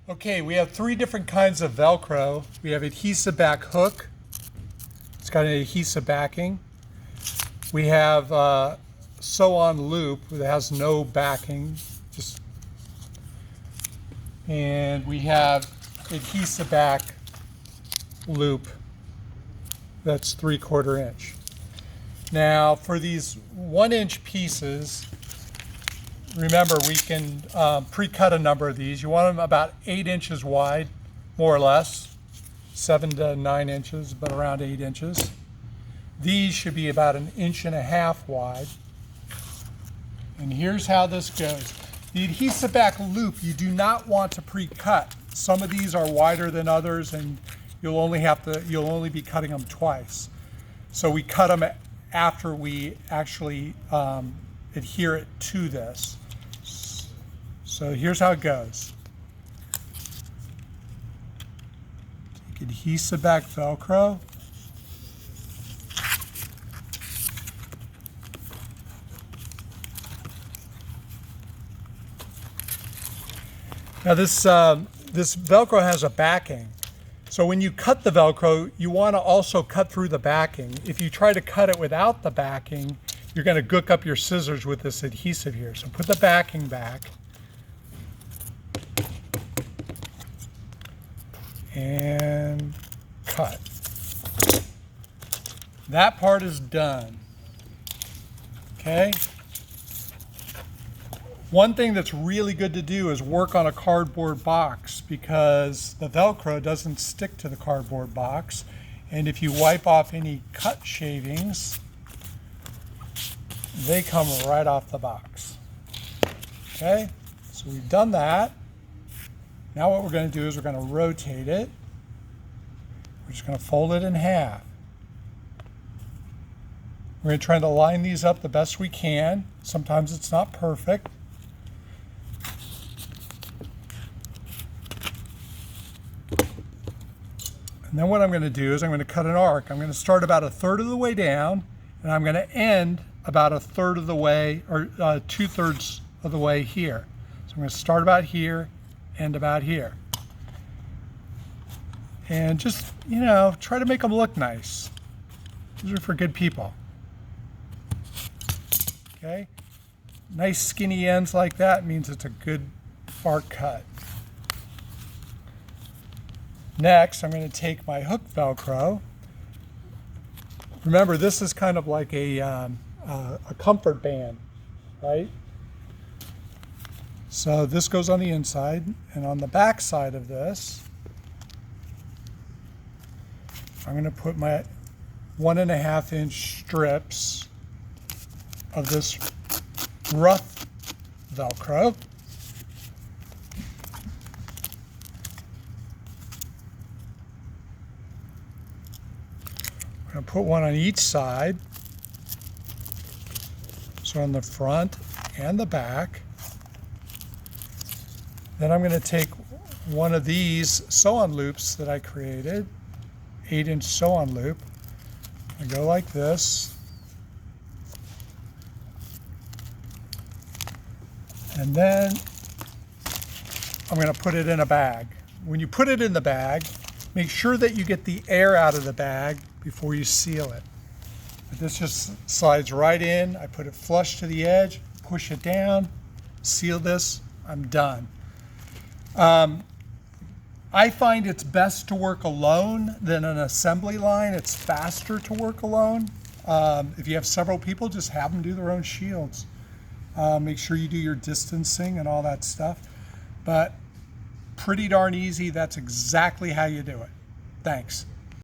Okay, we have three different kinds of Velcro. We have adhesive back hook. It's got an adhesive backing. We have sew-on loop that has no backing. And we have adhesive back loop that's 3/4 inch. Now for these 1-inch pieces, remember we can pre-cut a number of these. You want them about 8 inches wide, more or less, 7 to 9 inches, but around 8 inches. These should be about 1.5 inches wide. And here's how this goes. The adhesive back loop, you do not want to pre-cut. Some of these are wider than others, and you'll only be cutting them twice. So we cut them after we actually adhere it to this. So here's how it goes. Take adhesive back Velcro. Now this Velcro has a backing. So when you cut the Velcro, you want to also cut through the backing. If you try to cut it without the backing, you're going to gook up your scissors with this adhesive here. So put the backing back. And cut. That part is done. Okay? One thing that's really good to do is work on a cardboard box, because the Velcro doesn't stick to the cardboard box. And if you wipe off any cut shavings, they come right off the box. Okay, so we've done that. Now what we're going to do is we're going to rotate it. We're just going to fold it in half. We're going to try to line these up the best we can. Sometimes it's not perfect. And then what I'm going to do is I'm going to cut an arc. I'm going to start about 1/3 of the way down, and I'm going to end about 1/3 of the way, or 2/3 of the way here. So I'm going to start about here, end about here. And just, try to make them look nice. These are for good people. Okay? Nice skinny ends like that means it's a good arc cut. Next, I'm going to take my hook Velcro. Remember, this is kind of like a comfort band, right? So this goes on the inside, and on the back side of this, I'm going to put my 1.5 inch strips of this rough Velcro. I'm going to put one on each side, so on the front and the back. Then I'm going to take one of these sew-on loops that I created, 8-inch sew-on loop. I go like this, and then I'm going to put it in a bag. When you put it in the bag, make sure that you get the air out of the bag before you seal it. But this just slides right in. I put it flush to the edge, push it down, seal this, I'm done. I find it's best to work alone than an assembly line. It's faster to work alone. If you have several people, just have them do their own shields. Make sure you do your distancing and all that stuff. But pretty darn easy. That's exactly how you do it. Thanks.